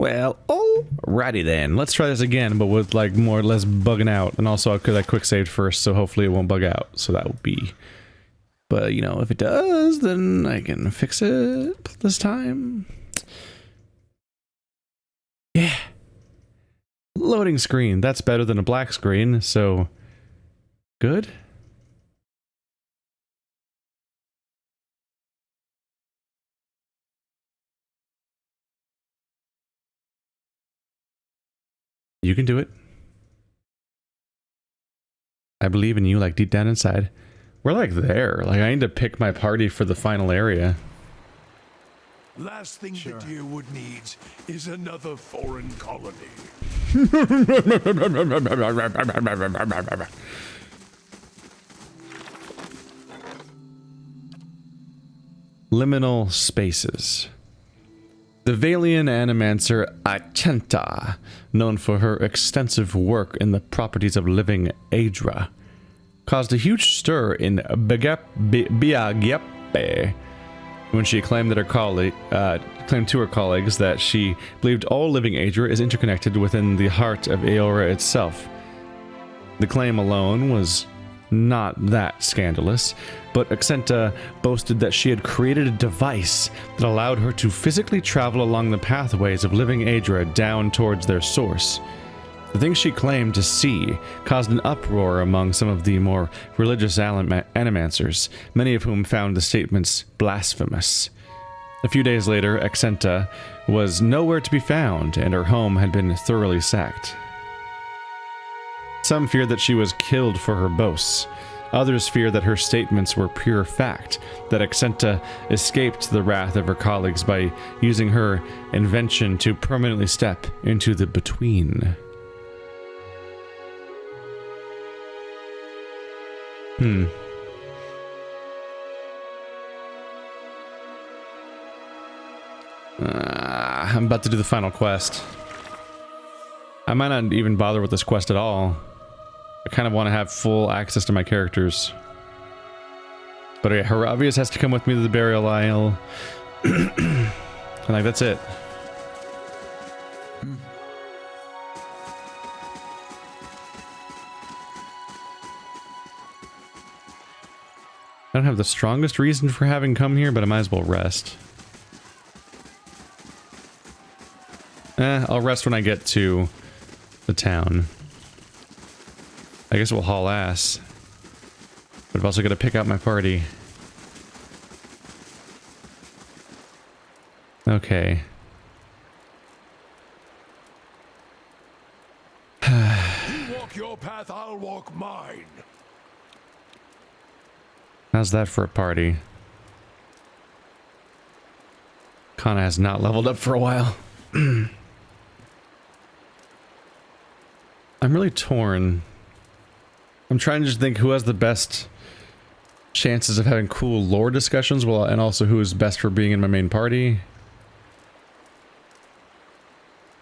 Well, alrighty then. Let's try this again, but with like more or less bugging out. And also, because I quick saved first, so hopefully it won't bug out. So that will be. But you know, if it does, then I can fix it this time. Yeah. Loading screen. That's better than a black screen. So good. You can do it. I believe in you, like deep down inside. We're like there. Like I need to pick my party for the final area. Last thing the Deerwood needs is another foreign colony. Liminal spaces. The Valian animancer Achenta, known for her extensive work in the properties of living Aedra, caused a huge stir in Biagyepe when she claimed to her colleagues that she believed all living Aedra is interconnected within the heart of Aora itself. The claim alone was not that scandalous, but Achenta boasted that she had created a device that allowed her to physically travel along the pathways of living Aedra down towards their source. The things she claimed to see caused an uproar among some of the more religious animancers, many of whom found the statements blasphemous. A few days later, Achenta was nowhere to be found, and her home had been thoroughly sacked. Some feared that she was killed for her boasts. Others feared that her statements were pure fact, that Achenta escaped the wrath of her colleagues by using her invention to permanently step into the between. I'm about to do the final quest. I might not even bother with this quest at all. I kind of want to have full access to my characters. But okay, Haravius has to come with me to the burial isle. And like, that's it. I don't have the strongest reason for having come here, but I might as well rest. I'll rest when I get to the town. I guess we'll haul ass. But I've also got to pick out my party. Okay. You walk your path, I'll walk mine. How's that for a party? Kana has not leveled up for a while. I'm really torn. I'm trying to just think who has the best chances of having cool lore discussions, well, and also who is best for being in my main party.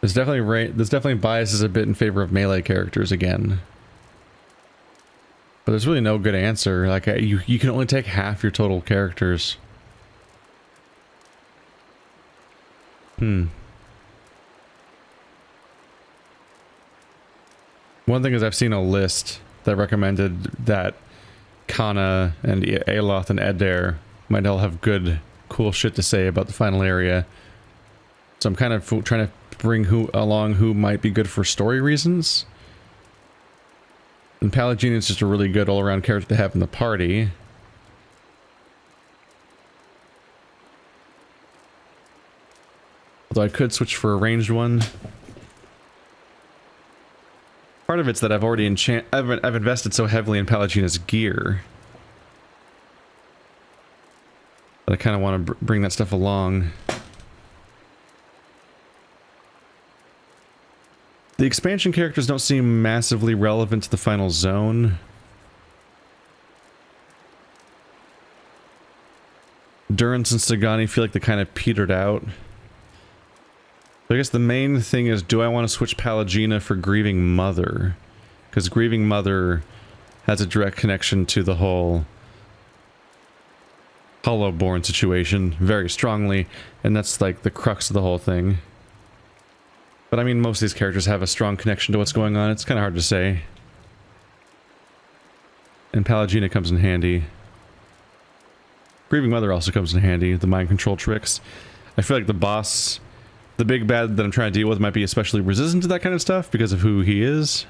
There's definitely biases a bit in favor of melee characters again. But there's really no good answer. Like, you can only take half your total characters. One thing is I've seen a list that recommended that Kana and Aloth and Eder might all have good, cool shit to say about the final area. So I'm kind of trying to bring who might be good for story reasons. And Pallegina is just a really good all-around character to have in the party. Although I could switch for a ranged one. Part of it's that I've already I've invested so heavily in Pallegina's gear that I kind of want to bring that stuff along. The expansion characters don't seem massively relevant to the final zone. Durance and Sagani feel like they kind of petered out. So I guess the main thing is, do I want to switch Pallegina for Grieving Mother? Because Grieving Mother has a direct connection to the whole Hollowborn situation very strongly, and that's like the crux of the whole thing. But I mean, most of these characters have a strong connection to what's going on. It's kind of hard to say. And Pallegina comes in handy. Grieving Mother also comes in handy, the mind control tricks. I feel like the boss, the big bad that I'm trying to deal with, might be especially resistant to that kind of stuff because of who he is.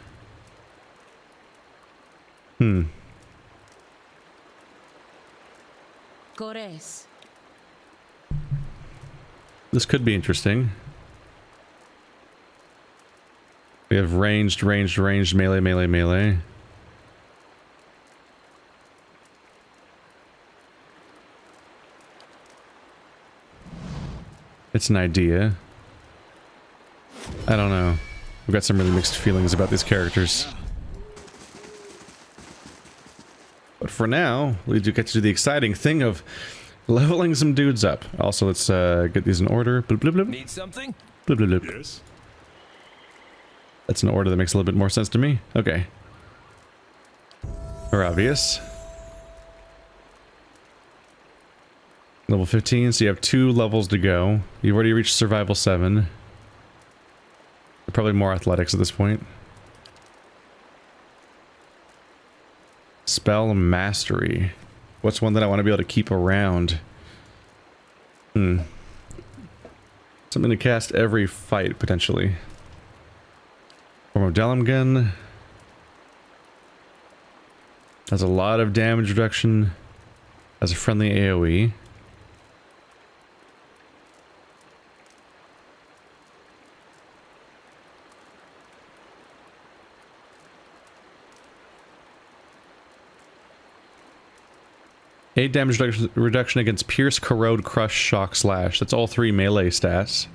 Gores. This could be interesting. We have ranged, melee, melee, melee. It's an idea. I don't know. We've got some really mixed feelings about these characters. But for now, we do get to do the exciting thing of leveling some dudes up. Also, let's get these in order. Bloop, bloop, bloop. Need something? Bloop, bloop, bloop. Yes. That's an order that makes a little bit more sense to me. Okay. Or obvious. Level 15, so you have 2 levels to go. You've already reached Survival 7. You're probably more athletics at this point. Spell Mastery. What's one that I want to be able to keep around? Something to cast every fight, potentially. Form of Delumgun. Has a lot of damage reduction. Has a friendly AoE. Eight damage reduction against Pierce, Corrode, Crush, Shock, Slash. That's all 3 melee stats.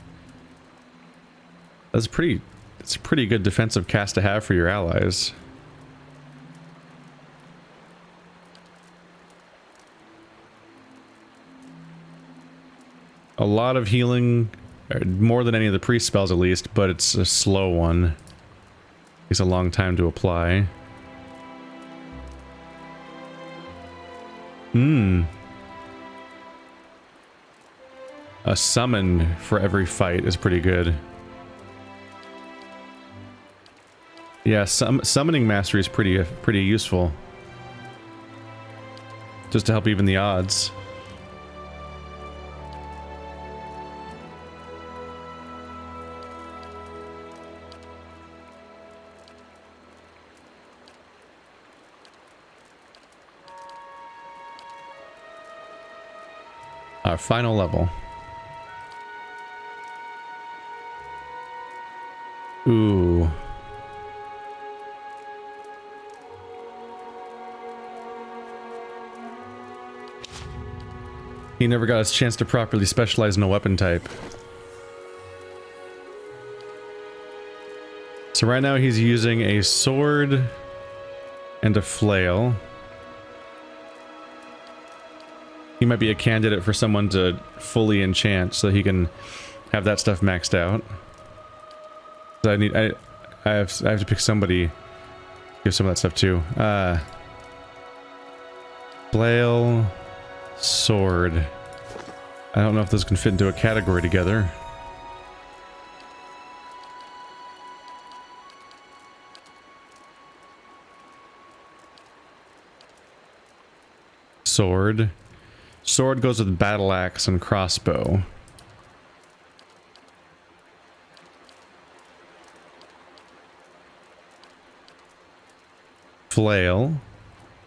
That's pretty... It's a pretty good defensive cast to have for your allies. A lot of healing, more than any of the priest spells at least, but it's a slow one. Takes a long time to apply. A summon for every fight is pretty good. Yeah, summoning mastery is pretty useful. Just to help even the odds. Our final level. Ooh. He never got his chance to properly specialize in a weapon type. So right now he's using a sword and a flail. He might be a candidate for someone to fully enchant so he can have that stuff maxed out. So I have to pick somebody, give some of that stuff too. Flail, sword. I don't know if those can fit into a category together. Sword. Sword goes with battle axe and crossbow. Flail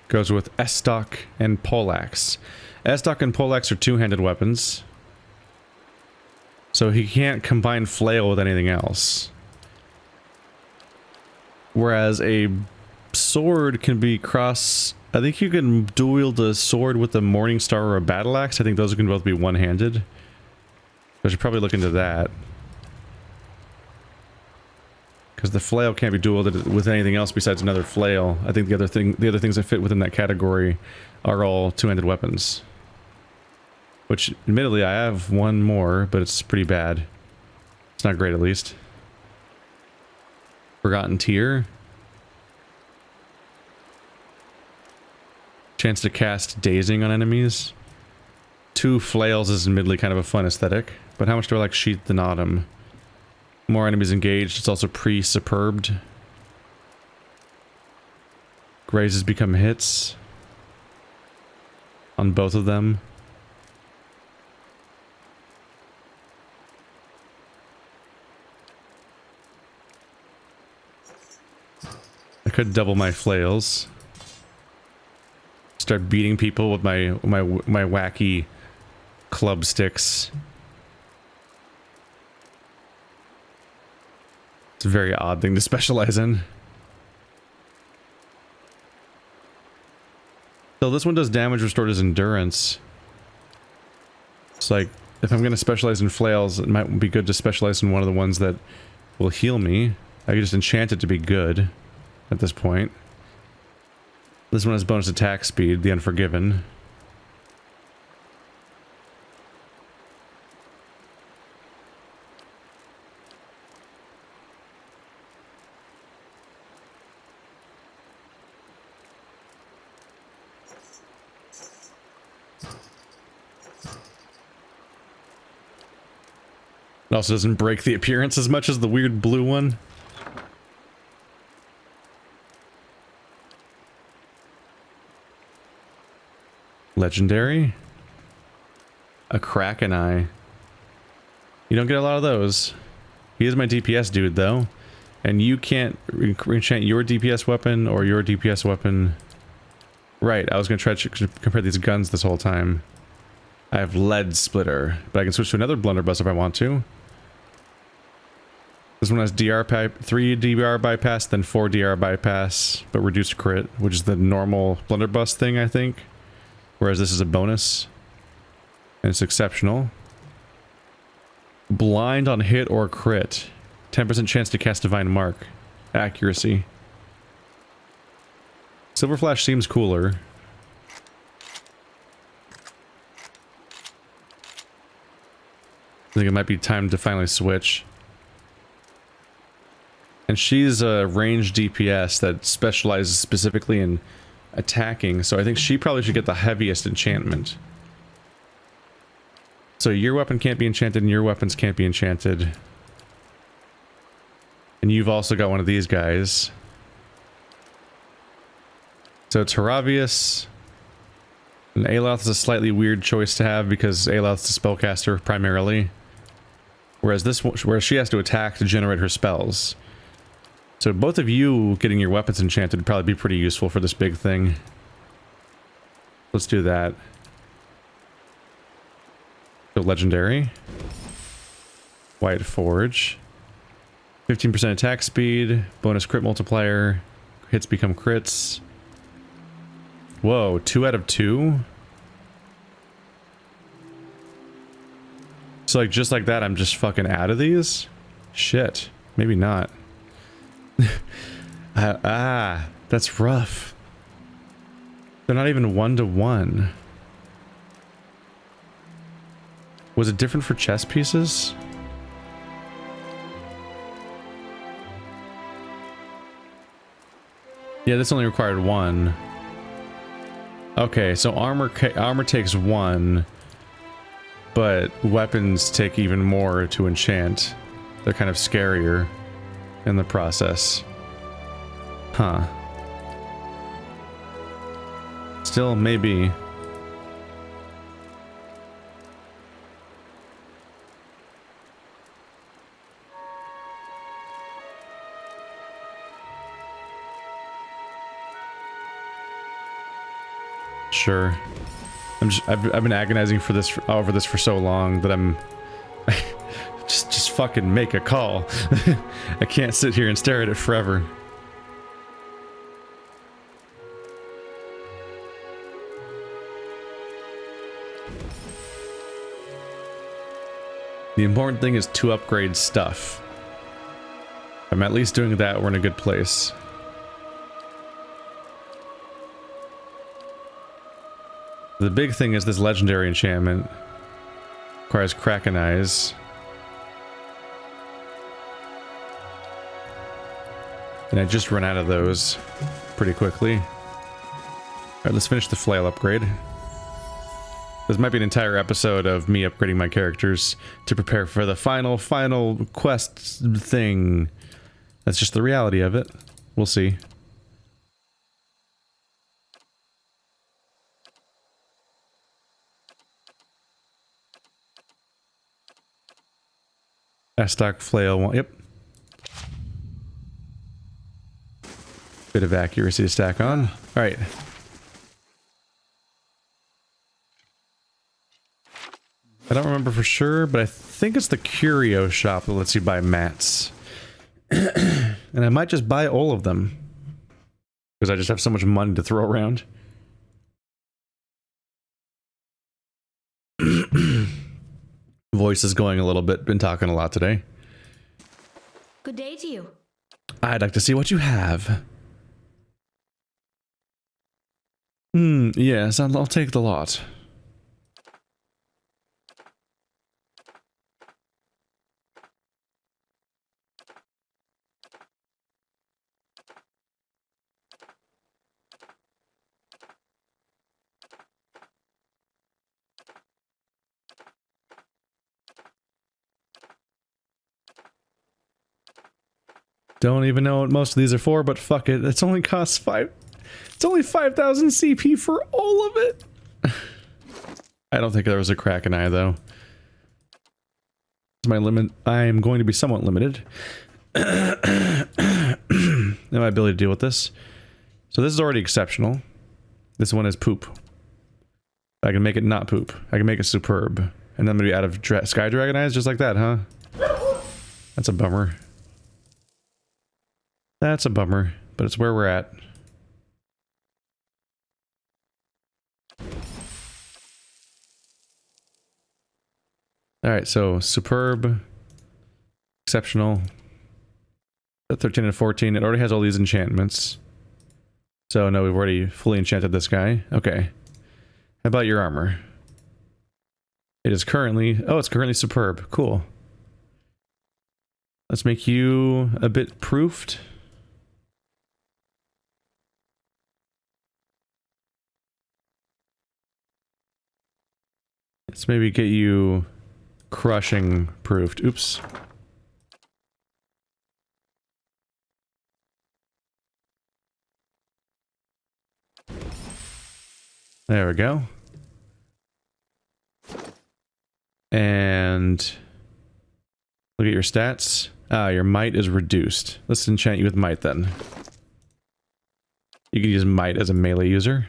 goes with estoc and poleaxe. Estoc and poleaxe are two-handed weapons, so he can't combine flail with anything else. Whereas a sword can be cross... I think you can dual wield a sword with a Morning Star or a battle axe. I think those can both be one-handed. I should probably look into that. Because the flail can't be dual wielded with anything else besides another flail. I think the other things that fit within that category are all two-handed weapons. Which, admittedly, I have one more, but it's pretty bad. It's not great, at least. Forgotten Tear. Chance to cast Dazing on enemies. 2 flails is admittedly kind of a fun aesthetic. But how much do I like Sheathed in Autumn? More enemies engaged. It's also pre-superbed. Grazes become hits on both of them. I could double my flails. Start beating people with my wacky club sticks. It's a very odd thing to specialize in. So this one does damage restored as endurance. It's like, if I'm going to specialize in flails, it might be good to specialize in one of the ones that will heal me. I could just enchant it to be good at this point. This one has bonus attack speed, the Unforgiven. It also doesn't break the appearance as much as the weird blue one. Legendary. A Kraken Eye. You don't get a lot of those. He is my DPS dude though. And you can't enchant your DPS weapon or your DPS weapon. Right, I was going to try to compare these guns this whole time. I have Lead Splitter, but I can switch to another blunderbuss if I want to. This one has 3 DR bypass, then 4 DR bypass, but reduced crit, which is the normal blunderbuss thing, I think. Whereas this is a bonus. And it's exceptional. Blind on hit or crit. 10% chance to cast Divine Mark. Accuracy. Silver Flash seems cooler. I think it might be time to finally switch. And she's a ranged DPS that specializes specifically in attacking, so I think she probably should get the heaviest enchantment. So your weapon can't be enchanted and your weapons can't be enchanted. And you've also got one of these guys. So Taravius and Aloth is a slightly weird choice to have because Aloth's a spellcaster primarily. Whereas this one, where she has to attack to generate her spells. So both of you getting your weapons enchanted would probably be pretty useful for this big thing. Let's do that. So legendary. White Forge. 15% attack speed. Bonus crit multiplier. Hits become crits. Whoa, 2 out of 2? So like just like that I'm just fucking out of these? Shit. Maybe not. That's rough. They're not even 1-to-1. Was it different for chess pieces? Yeah, this only required 1. Okay, so armor takes 1, but weapons take even more to enchant. They're kind of scarier in the process. Huh. Still, maybe. Sure. I've been agonizing for this over this for so long that I'm just fucking make a call. I can't sit here and stare at it forever. The important thing is to upgrade stuff. If I'm at least doing that, we're in a good place. The big thing is this legendary enchantment. Requires Kraken Eyes. And I just run out of those pretty quickly. Alright, let's finish the flail upgrade. This might be an entire episode of me upgrading my characters to prepare for the final quest thing. That's just the reality of it. We'll see. Stock flail one. Yep. Bit of accuracy to stack on. All right. I don't remember for sure, but I think it's the curio shop that lets you buy mats. And I might just buy all of them. Because I just have so much money to throw around. Voice is going a little bit, been talking a lot today. Good day to you. I'd like to see what you have. Yes, I'll take the lot. Don't even know what most of these are for, but fuck it. It's only 5,000 CP for all of it. I don't think there was a Kraken eye though. It's my limit. I am going to be somewhat limited. In my ability to deal with this. So this is already exceptional. This one is poop. I can make it not poop. I can make it superb. And then I'm gonna be out of Sky Dragon eyes just like that, huh? That's a bummer. That's a bummer, but it's where we're at. Alright, so superb, exceptional, 13 and 14, it already has all these enchantments. So no, we've already fully enchanted this guy. Okay. How about your armor? It is currently, oh, it's currently superb. Cool. Let's make you a bit proofed. Let's maybe get you crushing proofed. Oops. There we go. And look at your stats. Ah, your might is reduced. Let's enchant you with might then. You can use might as a melee user.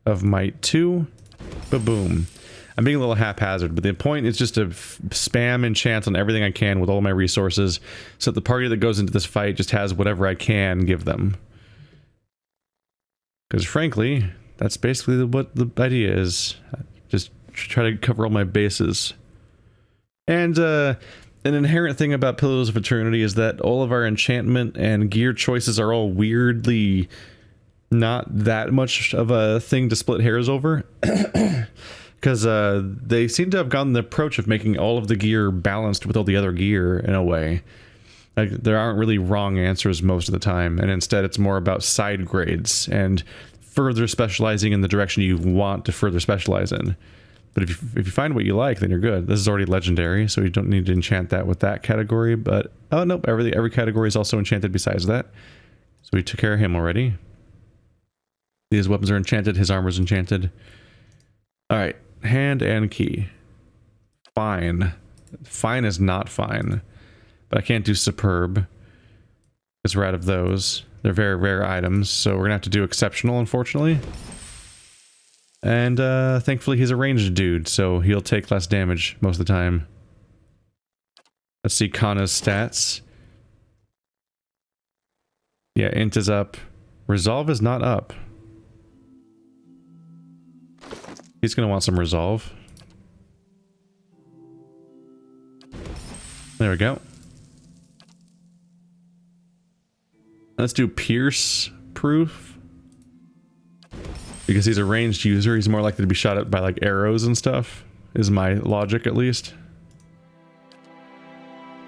Of might 2. Ba-boom. I'm being a little haphazard, but the point is just to spam enchant on everything I can with all my resources, so that the party that goes into this fight just has whatever I can give them. Because frankly, that's basically what the idea is. Just try to cover all my bases. And an inherent thing about Pillars of Eternity is that all of our enchantment and gear choices are all weirdly not that much of a thing to split hairs over. Because they seem to have gotten the approach of making all of the gear balanced with all the other gear in a way. Like, there aren't really wrong answers most of the time, and instead it's more about side grades and further specializing in the direction you want to further specialize in. But if you find what you like, then you're good. This is already legendary, so you don't need to enchant that with that category, but oh nope, every category is also enchanted besides that. So we took care of him already. These weapons are enchanted, his armor's enchanted. Alright. Hand and key. Fine. Fine is not fine. But I can't do superb. Because we're out of those. They're very rare items, so we're gonna have to do exceptional, unfortunately. And thankfully he's a ranged dude, so he'll take less damage most of the time. Let's see Kana's stats. Yeah, int is up. Resolve is not up. He's gonna want some resolve. There we go. Let's do pierce proof. Because he's a ranged user, he's more likely to be shot at by like arrows and stuff, is my logic at least.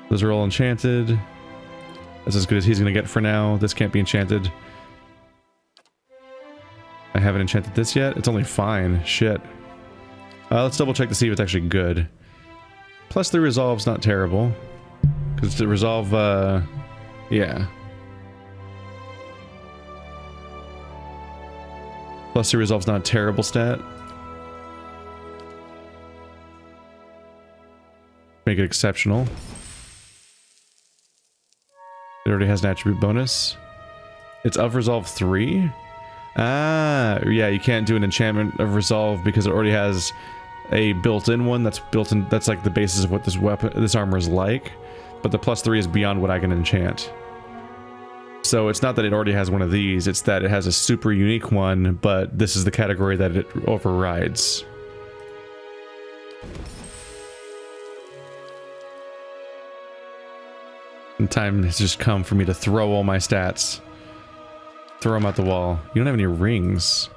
Those are all enchanted. That's as good as he's gonna get for now. This can't be enchanted. I haven't enchanted this yet. It's only fine. Shit. Let's double check to see if it's actually good. Plus the resolve's not terrible. Because the resolve, yeah. Plus the resolve's not a terrible stat. Make it exceptional. It already has an attribute bonus. It's of resolve 3? Ah, yeah, you can't do an enchantment of resolve because it already has a built-in one that's built in. That's like the basis of what this armor is like. But the plus 3 is beyond what I can enchant. So it's not that it already has one of these, it's that it has a super unique one, but this is the category that it overrides. And time has just come for me to throw all my stats. Throw them out the wall. You don't have any rings.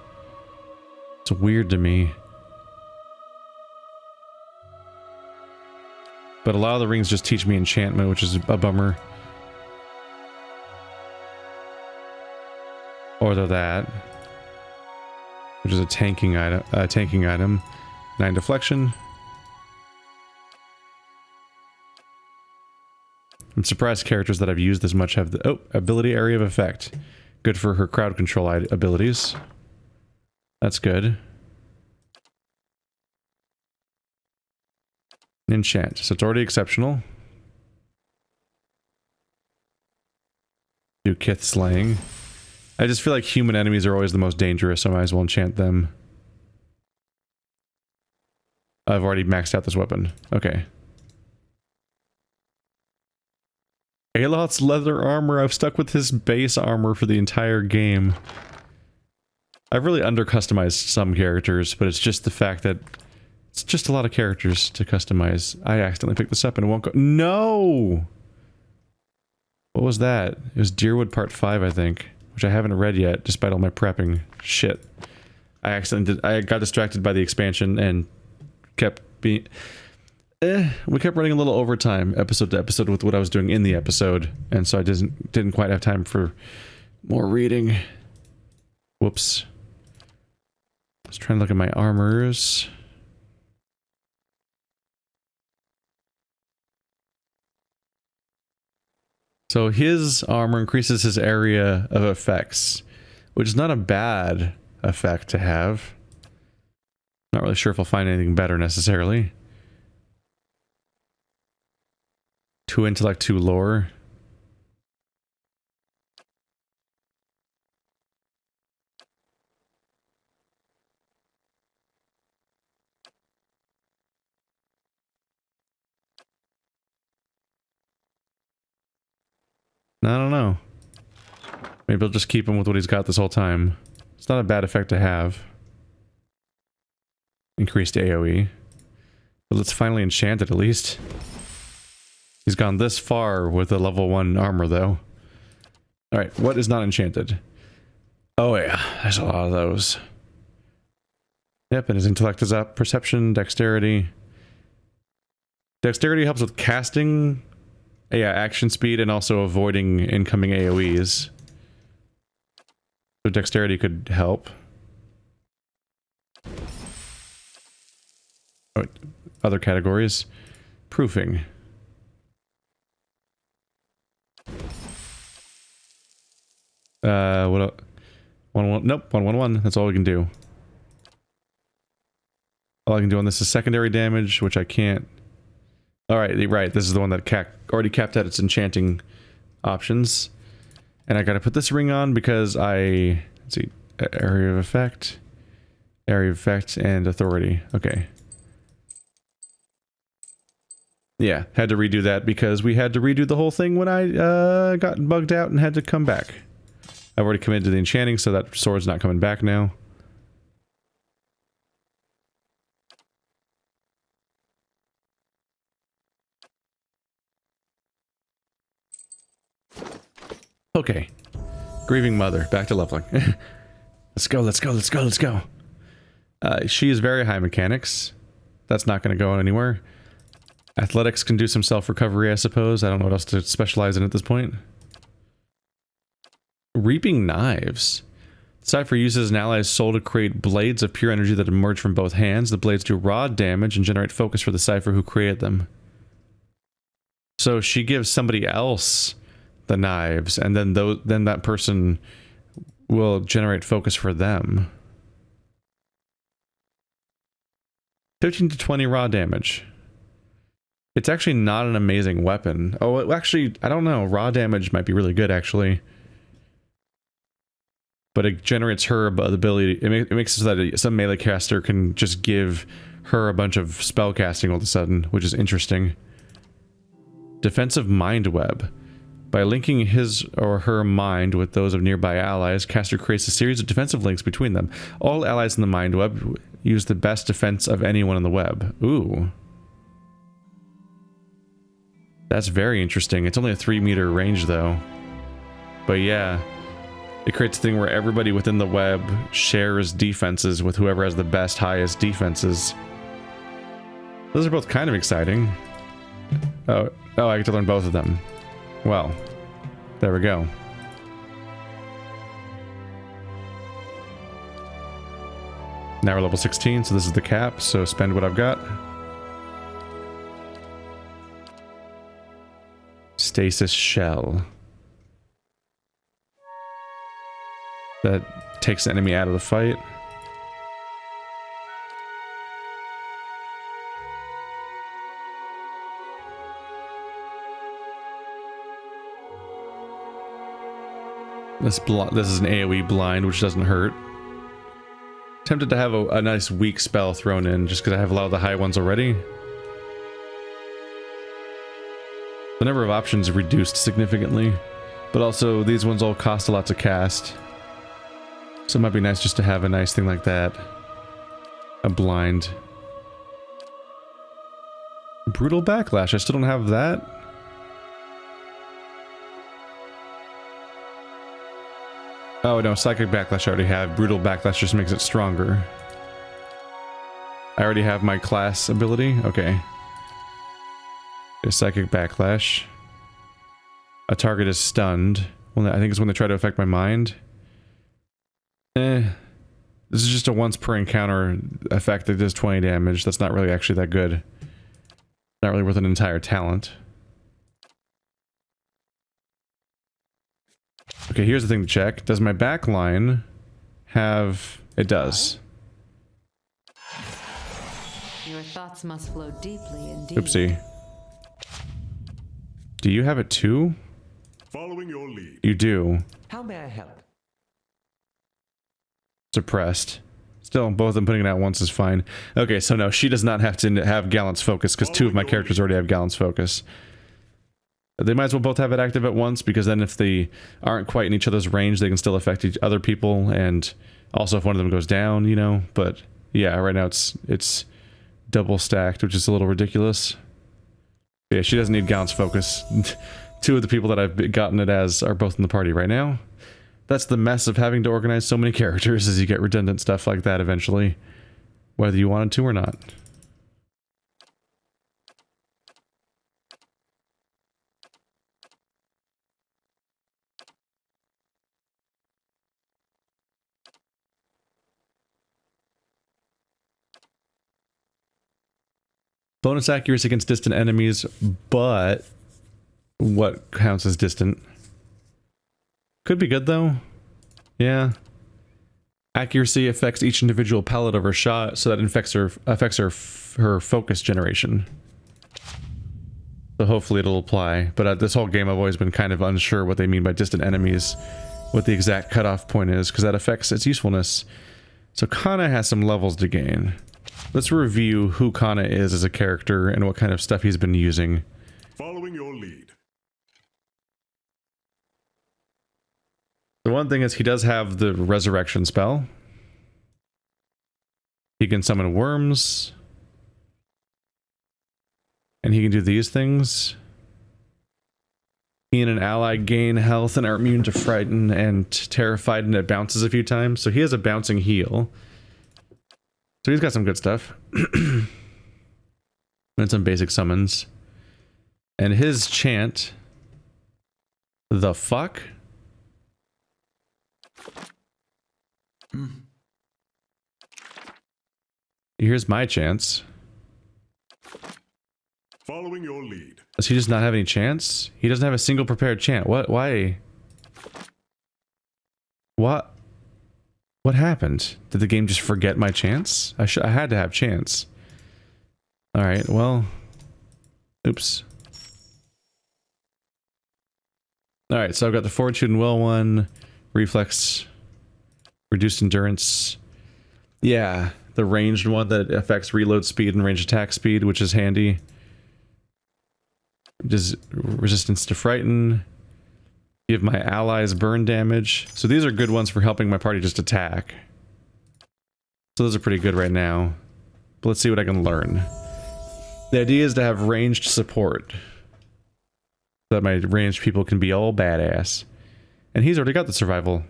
It's weird to me. But a lot of the rings just teach me enchantment, which is a bummer. Or they're that. Which is a tanking item. 9 deflection. I'm surprised characters that I've used this much have the... Oh, ability area of effect. Good for her crowd control abilities. That's good. Enchant. So it's already exceptional. Do Kith slaying. I just feel like human enemies are always the most dangerous, so I might as well enchant them. I've already maxed out this weapon. Okay. Aloth's leather armor. I've stuck with his base armor for the entire game. I've really under-customized some characters, but it's just the fact that it's just a lot of characters to customize. I accidentally picked this up and it won't go- No! What was that? It was Deerwood Part 5, I think. Which I haven't read yet, despite all my prepping. Shit. I got distracted by the expansion and kept being... we kept running a little overtime, episode to episode, with what I was doing in the episode. And so I didn't quite have time for more reading. Whoops. I was trying to look at my armors. So his armor increases his area of effects, which is not a bad effect to have. Not really sure if I'll find anything better necessarily. 2 intellect, 2 lore. I don't know. Maybe I'll just keep him with what he's got this whole time. It's not a bad effect to have. Increased AoE. But let's finally enchant it at least. He's gone this far with a level 1 armor though. Alright, what is not enchanted? Oh yeah, there's a lot of those. Yep, and his intellect is up. Perception, dexterity. Dexterity helps with casting... Yeah, action speed and also avoiding incoming AoEs. So dexterity could help. Oh, other categories. Proofing. What else? 1-1. Nope, 1-1-1. That's all we can do. All I can do on this is secondary damage, which I can't. Alright, right, this is the one that already capped out its enchanting options. And I gotta put this ring on because let's see, area of effect, and authority. Okay. Yeah, had to redo that because we had to redo the whole thing when I got bugged out and had to come back. I've already committed to the enchanting, so that sword's not coming back now. Okay. Grieving Mother. Back to leveling. Let's go, let's go, let's go, let's go. She is very high mechanics. That's not going to go anywhere. Athletics can do some self-recovery, I suppose. I don't know what else to specialize in at this point. Reaping Knives. Cypher uses an ally's soul to create blades of pure energy that emerge from both hands. The blades do raw damage and generate focus for the Cypher who created them. So she gives somebody else the knives, and then then that person will generate focus for them. 15 to 20 raw damage. It's actually not an amazing weapon. Oh, actually, I don't know. Raw damage might be really good, actually. But it generates her the ability. It makes it so that some melee caster can just give her a bunch of spell casting all of a sudden, which is interesting. Defensive Mind Web. By linking his or her mind with those of nearby allies, caster creates a series of defensive links between them. All allies in the Mind Web use the best defense of anyone in the web. Ooh. That's very interesting. It's only a 3-meter range, though. But yeah. It creates a thing where everybody within the web shares defenses with whoever has the best, highest defenses. Those are both kind of exciting. Oh, I get to learn both of them. Well, there we go. Now we're level 16, so this is the cap, so spend what I've got. Stasis Shell. That takes the enemy out of the fight. This is an AoE blind, which doesn't hurt. Tempted to have a nice weak spell thrown in, just because I have a lot of the high ones already. The number of options reduced significantly, but also these ones all cost a lot to cast. So it might be nice just to have a nice thing like that. A blind. Brutal Backlash, I still don't have that. Oh no, Psychic Backlash I already have. Brutal Backlash just makes it stronger. I already have my class ability? Okay. There's Psychic Backlash. A target is stunned. Well, I think it's when they try to affect my mind. This is just a once per encounter effect that does 20 damage. That's not really actually that good. Not really worth an entire talent. Okay, here's the thing to check. Does my backline have... It does. Your thoughts must flow deeply indeed. Oopsie. Do you have it too? Following your lead. You do. How may I help? Suppressed. Still, both of them putting it out once is fine. Okay, so no, she does not have to have Gallant's Focus, because 2 of my characters already have Gallant's Focus. They might as well both have it active at once, because then if they aren't quite in each other's range, they can still affect other people, and also if one of them goes down, you know? But yeah, right now it's double stacked, which is a little ridiculous. Yeah, she doesn't need Gallant's Focus. 2 of the people that I've gotten it as are both in the party right now. That's the mess of having to organize so many characters, as you get redundant stuff like that eventually, whether you wanted to or not. Bonus accuracy against distant enemies, but what counts as distant? Could be good though. Yeah. Accuracy affects each individual pellet of her shot, so that affects her focus generation. So hopefully it'll apply. But this whole game I've always been kind of unsure what they mean by distant enemies, what the exact cutoff point is, because that affects its usefulness. So Kana has some levels to gain. Let's review who Kana is as a character and what kind of stuff he's been using. Following your lead. The one thing is he does have the resurrection spell. He can summon worms. And he can do these things. He and an ally gain health and are immune to frighten and terrified, and it bounces a few times. So he has a bouncing heal. So he's got some good stuff. And some basic summons. And his chant... The fuck? Here's my chance. Following your lead. Does he just not have any chance? He doesn't have a single prepared chant. What? Why? What? What happened? Did the game just forget my chance? I had to have chance. Alright, well... Oops. Alright, so I've got the Fortitude and Will one. Reflex. Reduced endurance. Yeah, the ranged one that affects reload speed and range attack speed, which is handy. Does resistance to frighten. Give my allies burn damage. So these are good ones for helping my party just attack. So those are pretty good right now. But let's see what I can learn. The idea is to have ranged support. So that my ranged people can be all badass. And he's already got the survival.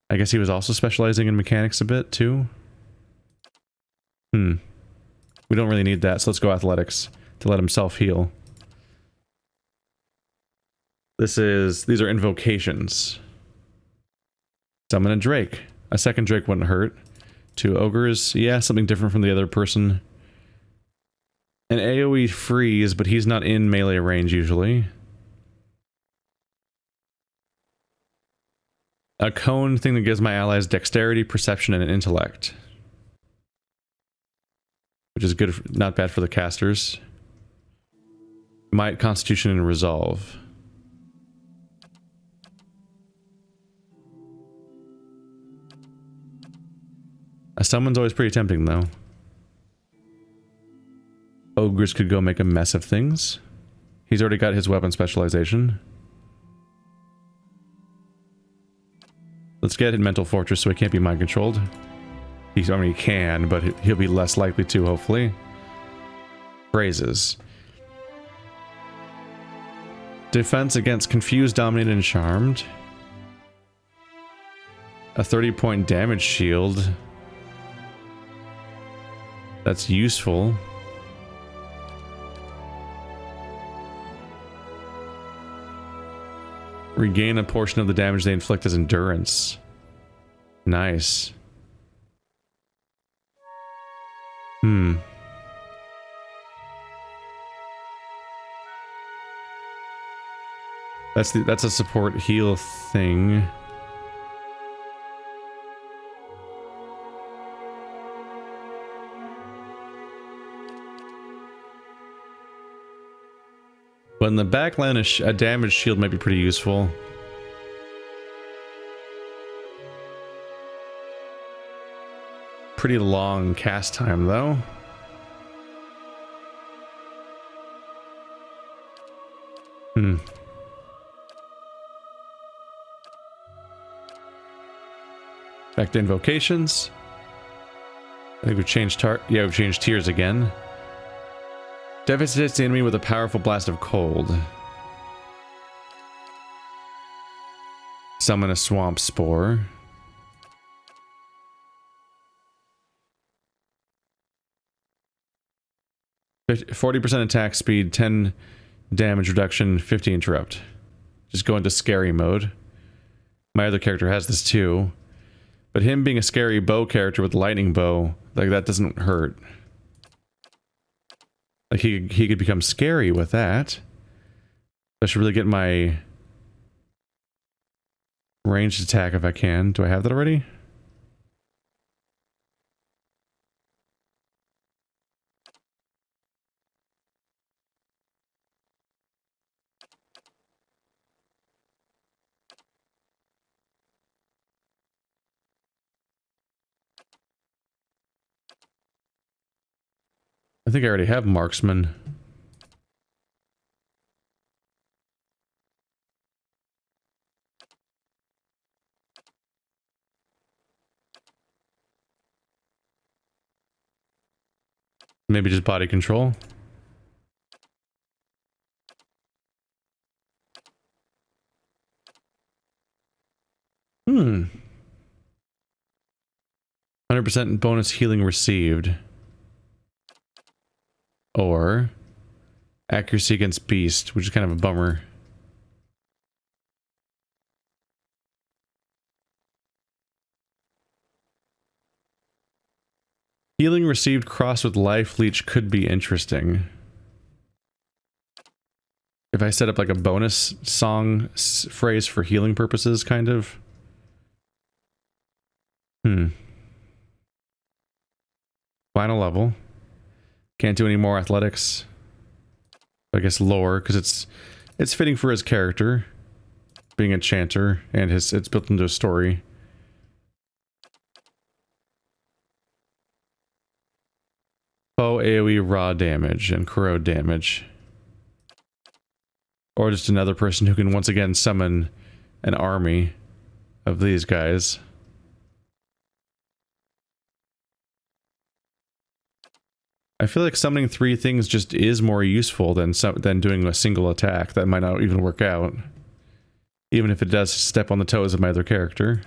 I guess he was also specializing in mechanics a bit, too. We don't really need that, so let's go athletics to let him self-heal. These are invocations. Summon a Drake. A second Drake wouldn't hurt. 2 ogres. Yeah, something different from the other person. An AoE freeze, but he's not in melee range usually. A cone thing that gives my allies dexterity, perception, and intellect. Which is good, not bad for the casters. Might, constitution, and resolve. A summon's always pretty tempting, though. Ogres could go make a mess of things. He's already got his weapon specialization. Let's get in Mental Fortress so he can't be mind controlled. I mean, he can, but he'll be less likely to, hopefully. Phrases. Defense against confused, dominated, and charmed. A 30-point damage shield. That's useful. Regain a portion of the damage they inflict as endurance. Nice. That's a support heal thing. But in the backline, a damage shield might be pretty useful. Pretty long cast time, though. Back to invocations. I think we've changed we've changed tiers again. Devastates the enemy with a powerful blast of cold. Summon a swamp spore. – 40% attack speed, 10 damage reduction, 50 interrupt. Just go into scary mode. My other character has this too. But him being a scary bow character with lightning bow, like that doesn't hurt. Like he could become scary with that. I should really get my ranged attack if I can. Do I have that already? I think I already have marksman. Maybe just body control. Hmm. 100% bonus healing received. Or accuracy against beast, which is kind of a bummer. Healing received crossed with life leech could be interesting. If I set up like a bonus song phrase for healing purposes, kind of. Final level. Can't do any more athletics. I guess lower, because it's fitting for his character. Being a enchanter, and it's built into a story. Foe AoE raw damage and corrode damage. Or just another person who can once again summon an army of these guys. I feel like summoning 3 things just is more useful than doing a single attack. That might not even work out. Even if it does step on the toes of my other character.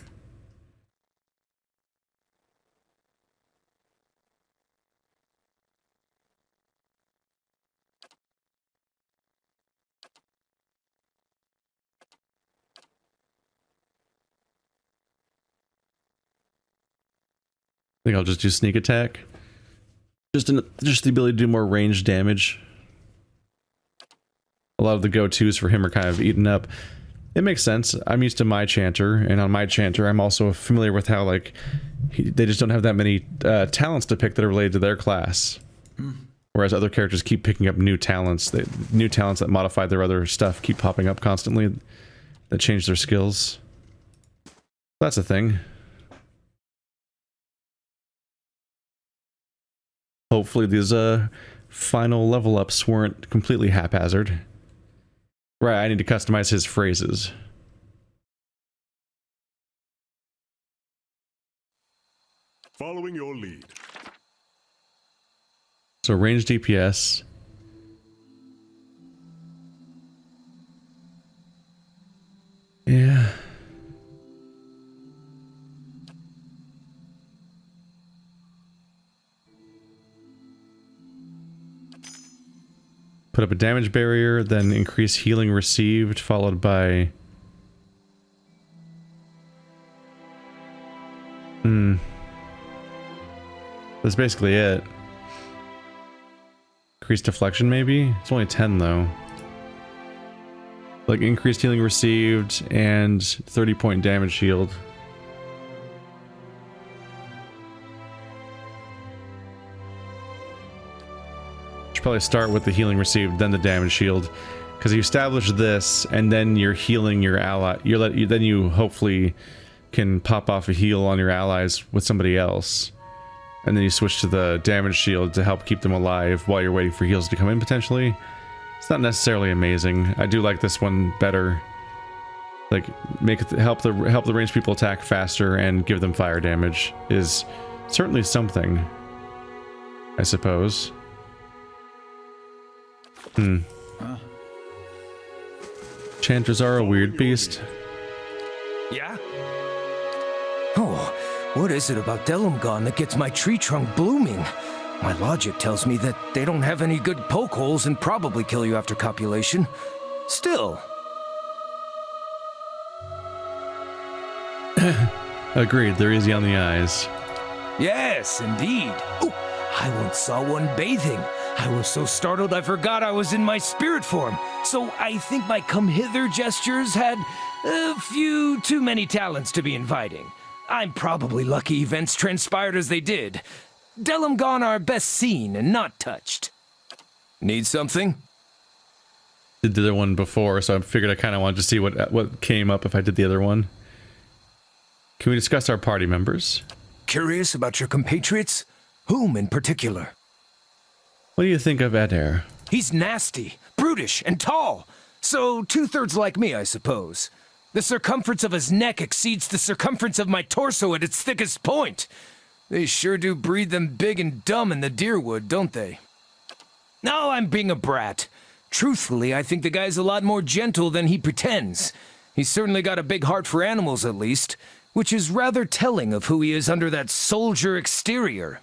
I think I'll just do sneak attack. Just the ability to do more range damage. A lot of the go-tos for him are kind of eaten up. It makes sense. I'm used to my chanter, and on my chanter, I'm also familiar with how, like, they just don't have that many talents to pick that are related to their class. Whereas other characters keep picking up new talents. New talents that modify their other stuff keep popping up constantly that change their skills. That's a thing. Hopefully these final level ups weren't completely haphazard. Right, I need to customize his phrases. Following your lead. So range DPS. Yeah. Put up a damage barrier, then increase healing received, followed by... That's basically it. Increased deflection, maybe? It's only 10, though. Like, increased healing received, and 30-point damage shield. Should probably start with the healing received, then the damage shield, because you establish this, and then you're healing your ally. Then you hopefully can pop off a heal on your allies with somebody else, and then you switch to the damage shield to help keep them alive while you're waiting for heals to come in potentially. It's not necessarily amazing. I do like this one better. Like, make it help the ranged people attack faster and give them fire damage is certainly something, I suppose. Chanters are a weird beast. Yeah? Oh, what is it about Delumgon that gets my tree trunk blooming? My logic tells me that they don't have any good poke holes and probably kill you after copulation. Still. Agreed, they're easy on the eyes. Yes, indeed. Oh, I once saw one bathing. I was so startled I forgot I was in my spirit form. So I think my come hither gestures had a few too many talents to be inviting. I'm probably lucky events transpired as they did. Delumgon are best seen and not touched. Need something? Did the other one before, so I figured I kind of wanted to see what came up if I did the other one. Can we discuss our party members? Curious about your compatriots? Whom in particular? What do you think of Adair? He's nasty, brutish, and tall. So 2/3 like me, I suppose. The circumference of his neck exceeds the circumference of my torso at its thickest point. They sure do breed them big and dumb in the Deerwood, don't they? No, I'm being a brat. Truthfully, I think the guy's a lot more gentle than he pretends. He's certainly got a big heart for animals, at least, which is rather telling of who he is under that soldier exterior.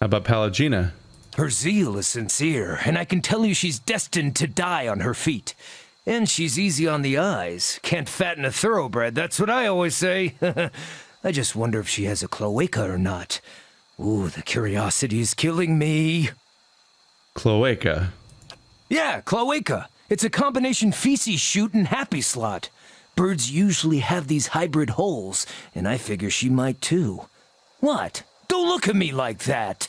How about Palagina? Her zeal is sincere, and I can tell you she's destined to die on her feet. And she's easy on the eyes. Can't fatten a thoroughbred, that's what I always say. I just wonder if she has a cloaca or not. Ooh, the curiosity is killing me. Cloaca. Yeah, cloaca. It's a combination feces chute and happy slot. Birds usually have these hybrid holes, and I figure she might too. What? Don't look at me like that.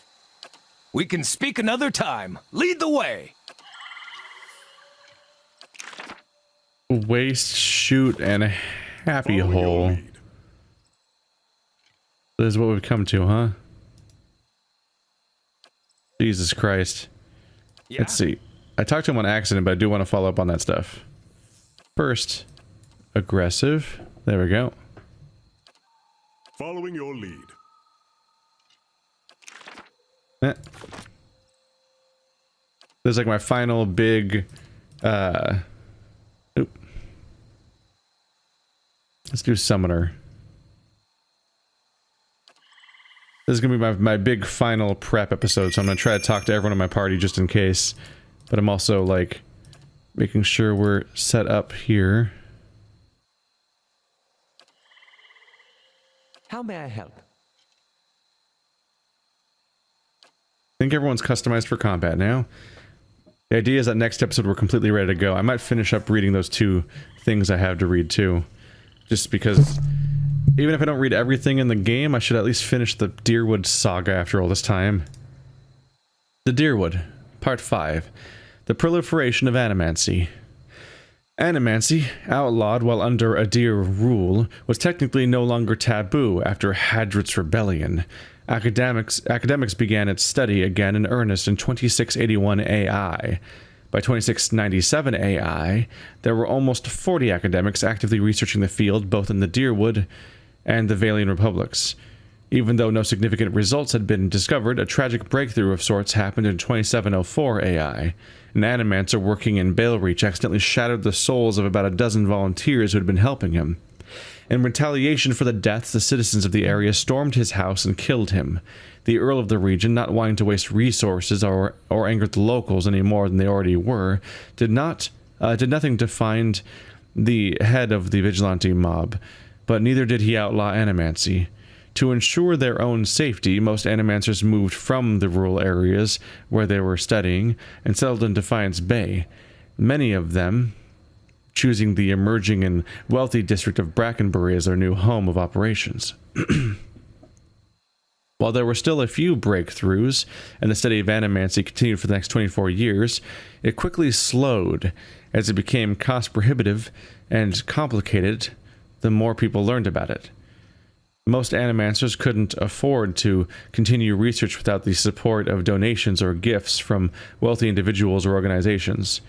We can speak another time. Lead the way. Waste, chute, and a happy hole. This is what we've come to, huh? Jesus Christ. Yeah. Let's see. I talked to him on accident, but I do want to follow up on that stuff. First, aggressive. There we go. Following your lead. This is like my final big, oop. Let's do summoner. This is gonna be my big final prep episode, so I'm gonna try to talk to everyone in my party just in case. But I'm also like making sure we're set up here. How may I help? I think everyone's customized for combat now. The idea is that next episode we're completely ready to go. I might finish up reading those 2 things I have to read too. Just because even if I don't read everything in the game, I should at least finish the Deerwood saga after all this time. The Deerwood, Part 5. The Proliferation of Animancy. Animancy, outlawed while under Adir rule, was technically no longer taboo after Hadrit's rebellion. Academics began its study again in earnest in 2681 AI. By 2697 AI, there were almost 40 academics actively researching the field both in the Deerwood and the Valian Republics. Even though no significant results had been discovered, a tragic breakthrough of sorts happened in 2704 AI. An animancer working in Balereach accidentally shattered the souls of about a dozen volunteers who had been helping him. In retaliation for the deaths, the citizens of the area stormed his house and killed him. The Earl of the region, not wanting to waste resources or anger the locals any more than they already were, did nothing to find the head of the vigilante mob, but neither did he outlaw animancy. To ensure their own safety, most animancers moved from the rural areas where they were studying and settled in Defiance Bay. Many of them choosing the emerging and wealthy district of Brackenbury as their new home of operations. While there were still a few breakthroughs, and the study of animancy continued for the next 24 years, it quickly slowed as it became cost-prohibitive and complicated the more people learned about it. Most animancers couldn't afford to continue research without the support of donations or gifts from wealthy individuals or organizations.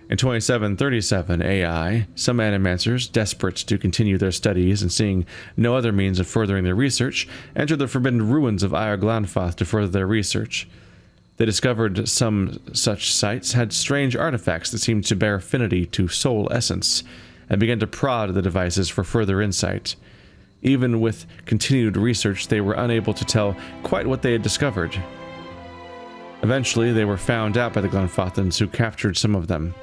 In 2737 AI, some animancers, desperate to continue their studies and seeing no other means of furthering their research, entered the forbidden ruins of Ire Glanfath to further their research. They discovered some such sites had strange artifacts that seemed to bear affinity to soul essence, and began to prod the devices for further insight. Even with continued research, they were unable to tell quite what they had discovered. Eventually, they were found out by the Glenfathans, who captured some of them.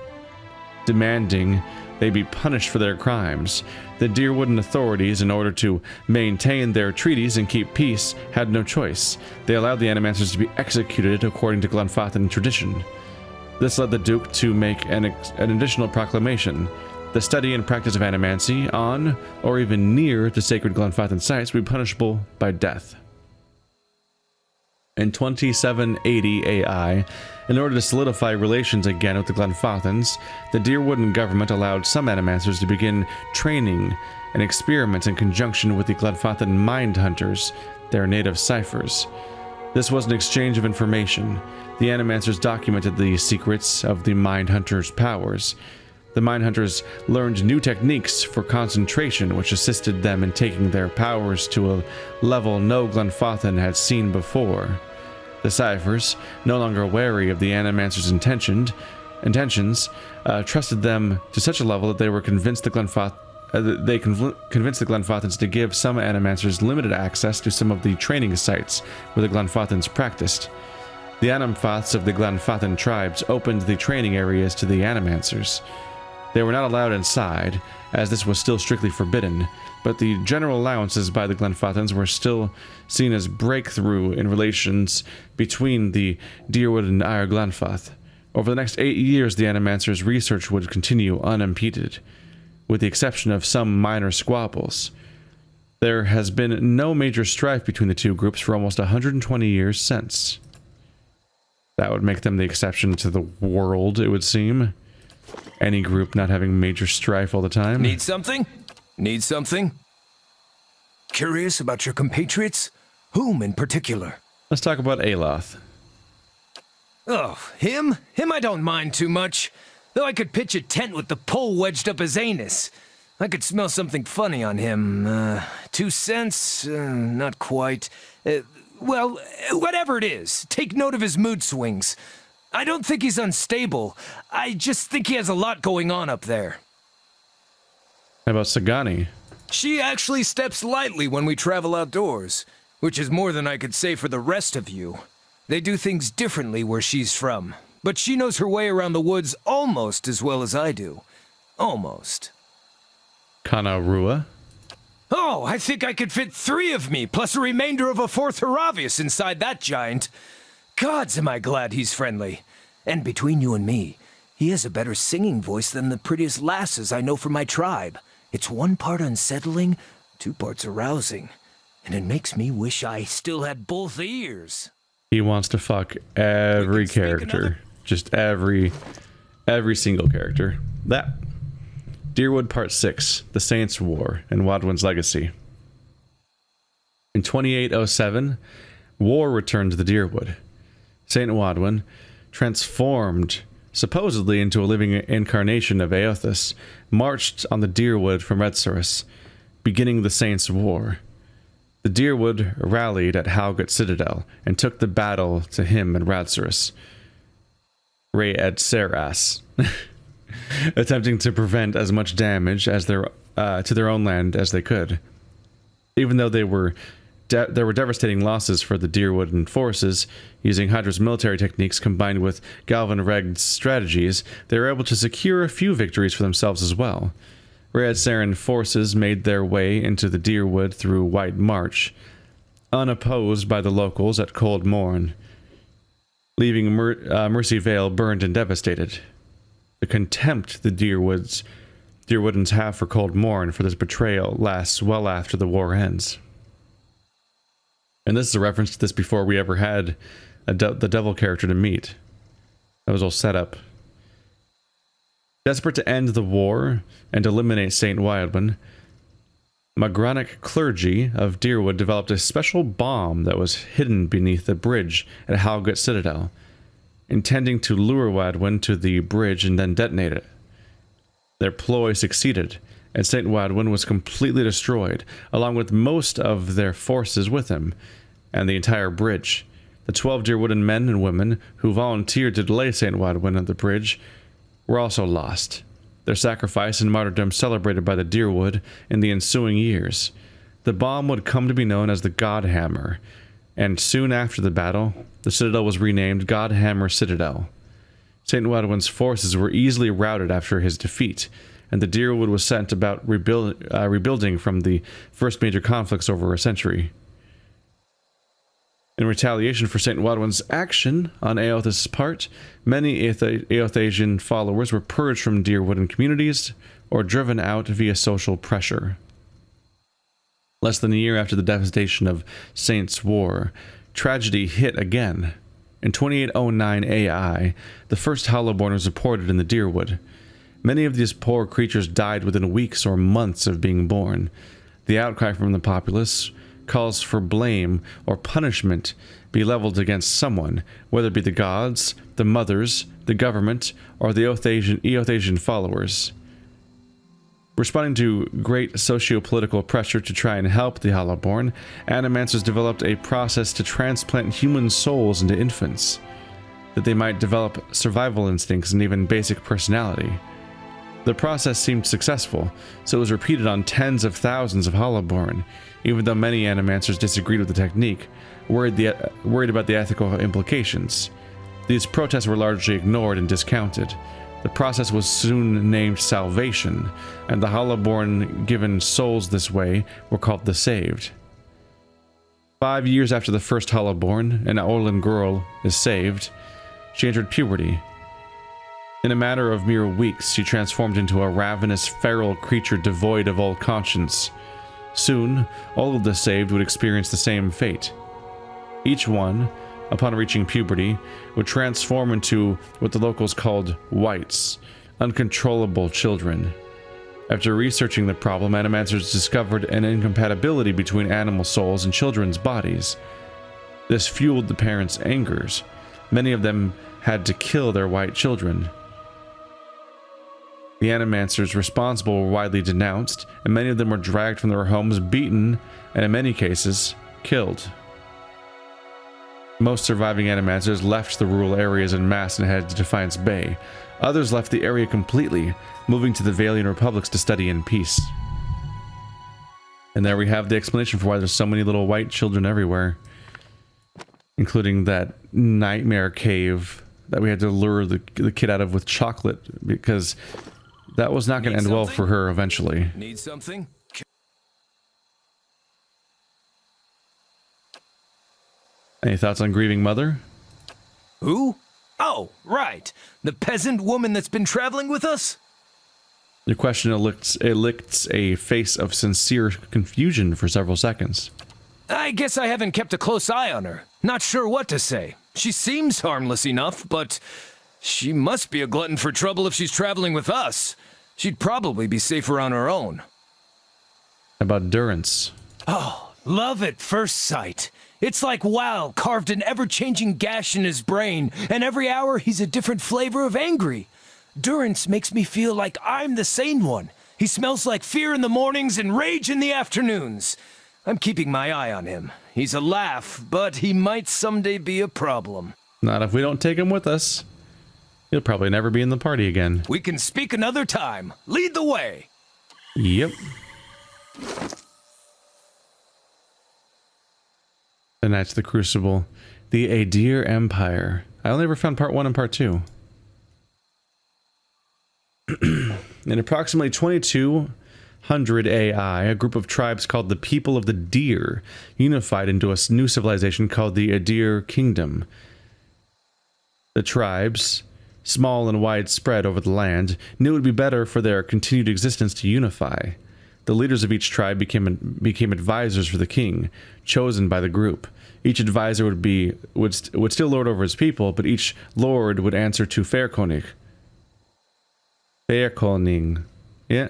Demanding they be punished for their crimes, the Deerwooden authorities, in order to maintain their treaties and keep peace, had no choice. They allowed the animancers to be executed according to Glenfathan tradition. This led the Duke to make an additional proclamation. The study and practice of animancy on, or even near, the sacred Glenfathan sites would be punishable by death. In 2780 AI, in order to solidify relations again with the Glenfathans, the Deerwooden government allowed some animancers to begin training and experiments in conjunction with the Glenfathan mind hunters, their native ciphers. This was an exchange of information. The animancers documented the secrets of the mind hunters' powers. The mind hunters learned new techniques for concentration, which assisted them in taking their powers to a level no Glenfathan had seen before. The ciphers, no longer wary of the animancers' intentions, trusted them to such a level that they were convinced convinced the Glenfathans to give some animancers limited access to some of the training sites where the Glenfathans practiced. The Animfaths of the Glenfathan tribes opened the training areas to the animancers. They were not allowed inside, as this was still strictly forbidden, but the general allowances by the Glenfathans were still seen as breakthrough in relations between the Deerwood and Ire Glenfath. Over the next 8 years, the Animancers' research would continue unimpeded, with the exception of some minor squabbles. There has been no major strife between the two groups for almost 120 years since. That would make them the exception to the world, it would seem. Any group not having major strife all the time. Need something? Need something? Curious about your compatriots? Whom in particular? Let's talk about Aloth. Oh, him? Him I don't mind too much. Though I could pitch a tent with the pole wedged up his anus. I could smell something funny on him. 2 cents? Not quite. Well, whatever it is, take note of his mood swings. I don't think he's unstable. I just think he has a lot going on up there. How about Sagani? She actually steps lightly when we travel outdoors, which is more than I could say for the rest of you. They do things differently where she's from, but she knows her way around the woods almost as well as I do. Almost. Kanarua? Oh, I think I could fit 3 of me, plus a remainder of a 4th Haravius inside that giant. Gods, am I glad he's friendly. And between you and me, he has a better singing voice than the prettiest lasses I know from my tribe. It's 1 part unsettling, 2 parts arousing. And it makes me wish I still had both ears. He wants to fuck every character. Just every single character. That. Deerwood Part 6, The Saints' War, and Wadwin's Legacy. In 2807, war returned to the Deerwood. Saint Wadwin, transformed supposedly into a living incarnation of Eothas, marched on the Deerwood from Redsurus, beginning the Saints' War. The Deerwood rallied at Howgut Citadel and took the battle to him and Radsurus. Ray Ed Seras. Attempting to prevent as much damage as to their own land as they could. Even though there were devastating losses for the Deerwooden forces, using Hydra's military techniques combined with Galvan Reg's strategies, they were able to secure a few victories for themselves as well. Red Saren forces made their way into the Deerwood through White March, unopposed by the locals at Cold Morn, leaving Mercy Vale burned and devastated. The contempt the Deerwoodens have for Cold Morn for this betrayal lasts well after the war ends. And this is a reference to this before we ever had the devil character to meet. That was all set up. Desperate to end the war and eliminate Saint Wildman, Magronic clergy of Deerwood developed a special bomb that was hidden beneath the bridge at Howgut Citadel, intending to lure Wadwin to the bridge and then detonate it. Their ploy succeeded, and St. Wadwin was completely destroyed, along with most of their forces with him, and the entire bridge. The 12 Deerwooden men and women who volunteered to delay St. Wadwin at the bridge were also lost, their sacrifice and martyrdom celebrated by the Deerwood in the ensuing years. The bomb would come to be known as the God Hammer, and soon after the battle, the citadel was renamed Godhammer Citadel. St. Wadwin's forces were easily routed after his defeat, and the Deerwood was sent about rebuilding from the first major conflicts over a century. In retaliation for St. Wadwin's action on Eothas' part, many Eothasian followers were purged from Deerwooden communities or driven out via social pressure. Less than a year after the devastation of Saints' War, tragedy hit again. In 2809 AI, the first Hollowborn was reported in the Deerwood. Many of these poor creatures died within weeks or months of being born. The outcry from the populace calls for blame or punishment be leveled against someone, whether it be the gods, the mothers, the government, or the Eothasian followers. Responding to great socio-political pressure to try and help the Hollowborn, Animancers developed a process to transplant human souls into infants, that they might develop survival instincts and even basic personality. The process seemed successful, so it was repeated on tens of thousands of Hollowborn, even though many Animancers disagreed with the technique, worried about the ethical implications. These protests were largely ignored and discounted. The process was soon named salvation, and the Hollowborn given souls this way were called the Saved. 5 years after the first Hollowborn, an Orlan girl is saved. She entered puberty. In a matter of mere weeks, she transformed into a ravenous, feral creature devoid of all conscience. Soon, all of the saved would experience the same fate. Each one, upon reaching puberty, would transform into what the locals called whites, uncontrollable children. After researching the problem, animancers discovered an incompatibility between animal souls and children's bodies. This fueled the parents' angers. Many of them had to kill their white children. The animancers responsible were widely denounced, and many of them were dragged from their homes, beaten, and in many cases, killed. Most surviving animancers left the rural areas en masse and headed to Defiance Bay. Others left the area completely, moving to the Valian Republics to study in peace. And there we have the explanation for why there's so many little white children everywhere, including that nightmare cave that we had to lure the kid out of with chocolate, because that was not going to end well for her eventually. Need something? Any thoughts on grieving mother? Who? Oh, right. The peasant woman that's been traveling with us? Your question elicits a face of sincere confusion for several seconds. I guess I haven't kept a close eye on her. Not sure what to say. She seems harmless enough, but she must be a glutton for trouble if she's traveling with us. She'd probably be safer on her own. How about Durance? Oh, love at first sight. It's like WoW carved an ever-changing gash in his brain, and every hour he's a different flavor of angry. Durance makes me feel like I'm the sane one. He smells like fear in the mornings and rage in the afternoons. I'm keeping my eye on him. He's a laugh, but he might someday be a problem. Not if we don't take him with us. He'll probably never be in the party again. We can speak another time. Lead the way. Yep. The Knights of the Crucible. The Adir Empire. I only ever found part 1 and part 2. In approximately 2200 AI, a group of tribes called the People of the Deer unified into a new civilization called the Adir Kingdom. The tribes, small and widespread over the land, knew it would be better for their continued existence to unify. The leaders of each tribe became advisors for the king, chosen by the group. Each advisor would still lord over his people, but each lord would answer to Fairkonig. Fairkoning. Yeah.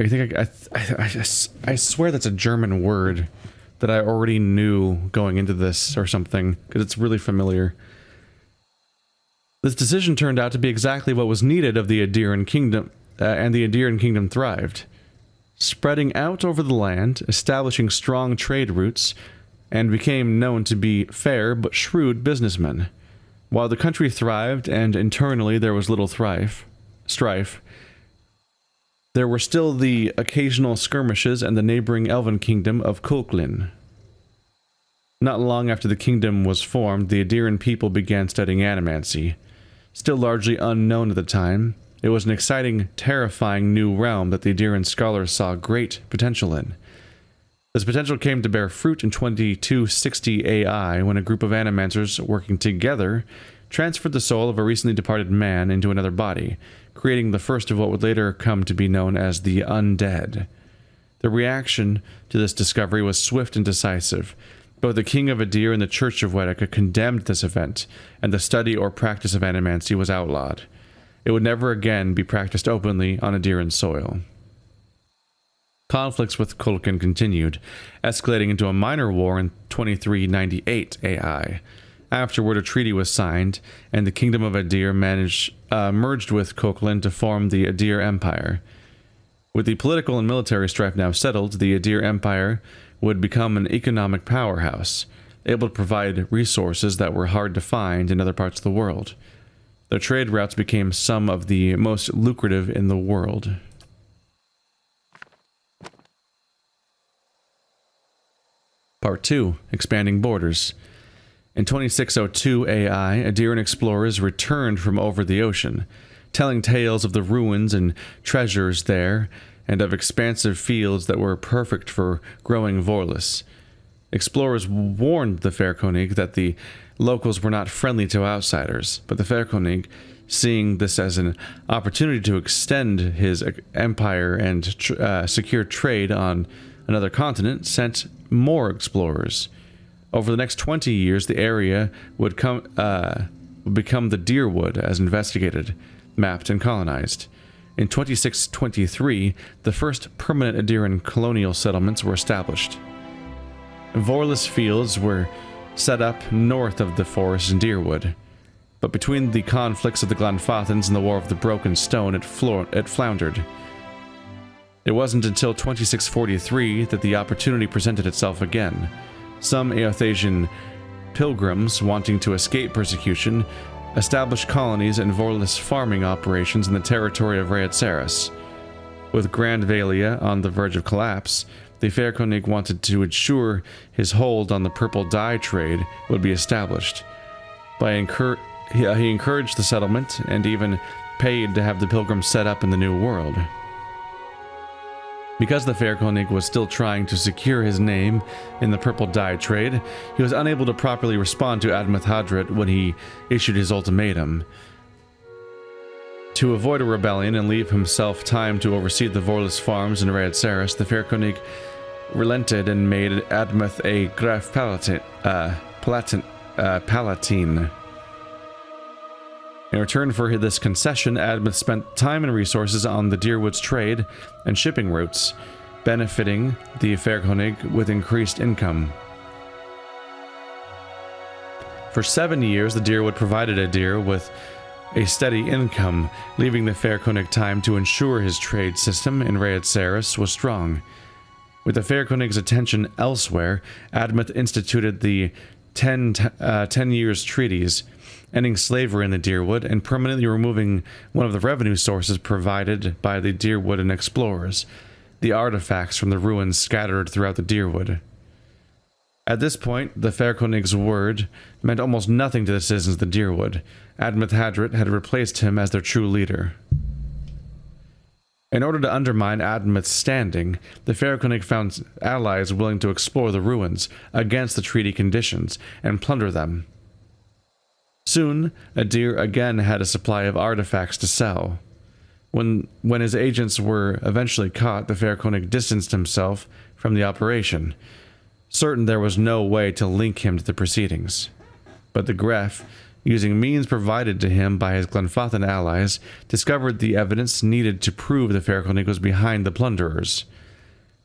I swear that's a German word that I already knew going into this or something, because it's really familiar. This decision turned out to be exactly what was needed of the Adiran Kingdom, and the Adiran Kingdom thrived, spreading out over the land, establishing strong trade routes, and became known to be fair but shrewd businessmen. While the country thrived and internally there was little strife, there were still the occasional skirmishes in the neighboring elven kingdom of Kolklin. Not long after the kingdom was formed, the Adiran people began studying animancy. Still largely unknown at the time, it was an exciting, terrifying new realm that the Adiran scholars saw great potential in. This potential came to bear fruit in 2260 AI when a group of animancers working together transferred the soul of a recently departed man into another body, creating the first of what would later come to be known as the Undead. The reaction to this discovery was swift and decisive. Both the King of Adir and the Church of Wedeka condemned this event, and the study or practice of animancy was outlawed. It would never again be practiced openly on Adiran soil. Conflicts with Kolkin continued, escalating into a minor war in 2398 AI. Afterward, a treaty was signed, and the Kingdom of Adir merged with Kolkin to form the Adir Empire. With the political and military strife now settled, the Adir Empire would become an economic powerhouse, able to provide resources that were hard to find in other parts of the world. Their trade routes became some of the most lucrative in the world. Part 2. Expanding Borders. In 2602 AI, Adiran explorers returned from over the ocean, telling tales of the ruins and treasures there, and of expansive fields that were perfect for growing Vorlis. Explorers warned the Fairkonig that the locals were not friendly to outsiders, but the Fairkonig, seeing this as an opportunity to extend his empire and secure trade on another continent, sent more explorers. Over the next 20 years, the area would become the Deerwood as investigated, mapped, and colonized. In 2623, the first permanent Adiran colonial settlements were established. Vorlis fields were set up north of the forest in Deerwood, but between the conflicts of the Glenfathans and the War of the Broken Stone, it floundered. It wasn't until 2643 that the opportunity presented itself again. Some Eothasian pilgrims wanting to escape persecution established colonies and Vorlis farming operations in the territory of Raedsaris. With Grand Valia on the verge of collapse, the Fairkonig wanted to ensure his hold on the purple dye trade would be established. He encouraged the settlement and even paid to have the pilgrims set up in the New World. Because the Fairkonig was still trying to secure his name in the purple dye trade, he was unable to properly respond to Admeth Hadret when he issued his ultimatum. To avoid a rebellion and leave himself time to oversee the Vorlis farms in Raedsaris, the Fairkonig relented and made Admeth a Graf Palatine. In return for this concession, Admeth spent time and resources on the Deerwood's trade and shipping routes, benefiting the Fairkonig with increased income. For 7 years, the Deerwood provided Adir with a steady income, leaving the Fairkonig time to ensure his trade system in Raedsaris was strong. With the Fairkonig's attention elsewhere, Admeth instituted the 10 years treaties, ending slavery in the Deerwood and permanently removing one of the revenue sources provided by the Deerwood and explorers, the artifacts from the ruins scattered throughout the Deerwood. At this point, the Fairkonig's word meant almost nothing to the citizens of the Deerwood. Admeth Hadret had replaced him as their true leader. In order to undermine Admeth's standing, the Fairkonig found allies willing to explore the ruins against the treaty conditions and plunder them. Soon, Adir again had a supply of artifacts to sell. When his agents were eventually caught, the Fairkonig distanced himself from the operation, certain there was no way to link him to the proceedings. But the Gref, using means provided to him by his Glenfathan allies, discovered the evidence needed to prove the Fairkonig was behind the plunderers.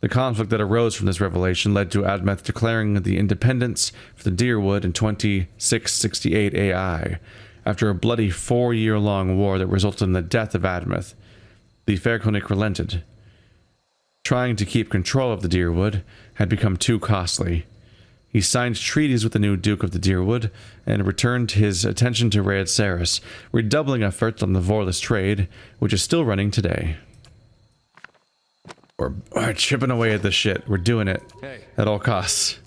The conflict that arose from this revelation led to Admeth declaring the independence for the Deerwood in 2668 AI. After a bloody 4-year-long war that resulted in the death of Admeth, the Fairkonig relented. Trying to keep control of the Deerwood had become too costly. He signed treaties with the new Duke of the Deerwood and returned his attention to Raedsaris, redoubling efforts on the Vorlis trade, which is still running today. We're chipping away at this shit. We're doing it at all costs.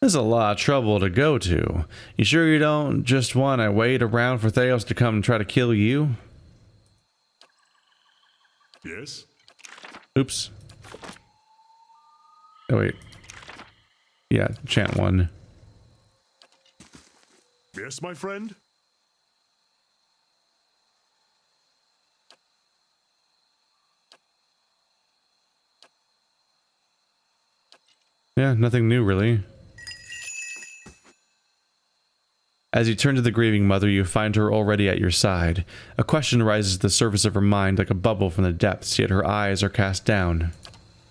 There's a lot of trouble to go to. You sure you don't just want to wait around for Theos to come and try to kill you? Yes? Oops. Oh, wait. Yeah, chant 1. Yes, my friend? Yeah, nothing new, really. As you turn to the grieving mother, you find her already at your side. A question rises to the surface of her mind like a bubble from the depths, yet her eyes are cast down.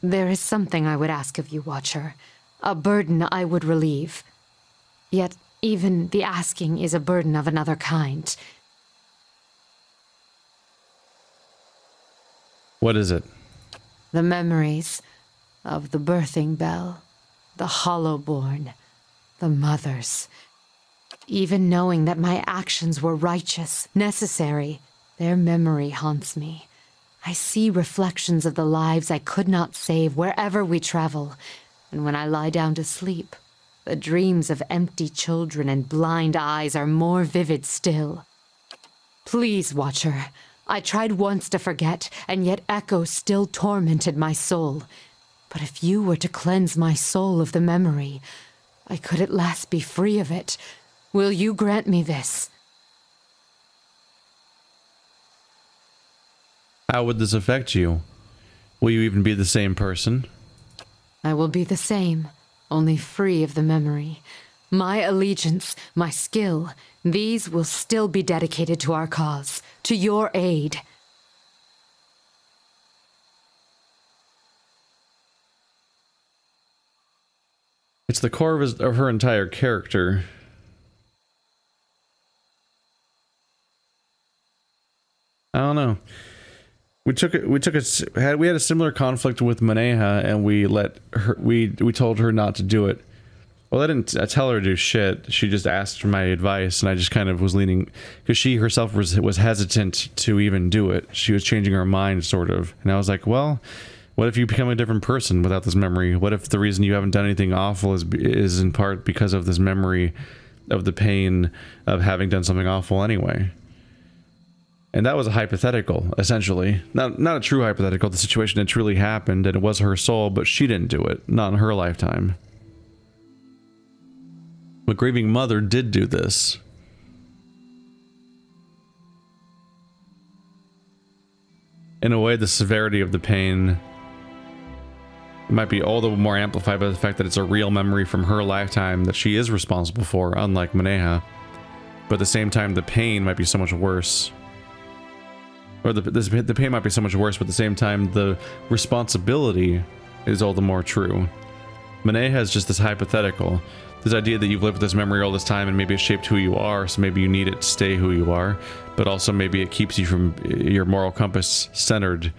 There is something I would ask of you, Watcher. A burden I would relieve. Yet, even the asking is a burden of another kind. What is it? The memories of the birthing bell, the hollowborn, the mothers. Even knowing that my actions were righteous, necessary, their memory haunts me. I see reflections of the lives I could not save wherever we travel. And when I lie down to sleep, the dreams of empty children and blind eyes are more vivid still. Please, Watcher. I tried once to forget, and yet echoes still tormented my soul. But if you were to cleanse my soul of the memory, I could at last be free of it. Will you grant me this? How would this affect you? Will you even be the same person? I will be the same, only free of the memory. My allegiance, my skill, these will still be dedicated to our cause, to your aid. It's the core of her entire character. I don't know. We had a similar conflict with Maneha, and we told her not to do it. Well, I didn't tell her to do shit. She just asked for my advice, and I just kind of was leaning, because she herself was hesitant to even do it. She was changing her mind, sort of. And I was like, well, what if you become a different person without this memory? What if the reason you haven't done anything awful is in part because of this memory of the pain of having done something awful anyway? And that was a hypothetical, essentially. Not a true hypothetical. The situation had truly happened, and it was her soul, but she didn't do it. Not in her lifetime. But grieving mother did do this. In a way, the severity of the pain might be all the more amplified by the fact that it's a real memory from her lifetime that she is responsible for, unlike Maneha. But at the same time, the pain might be so much worse. Or the pain might be so much worse, but at the same time, the responsibility is all the more true. Maneha is just this hypothetical. This idea that you've lived with this memory all this time and maybe it shaped who you are, so maybe you need it to stay who you are, but also maybe it keeps you from your moral compass centered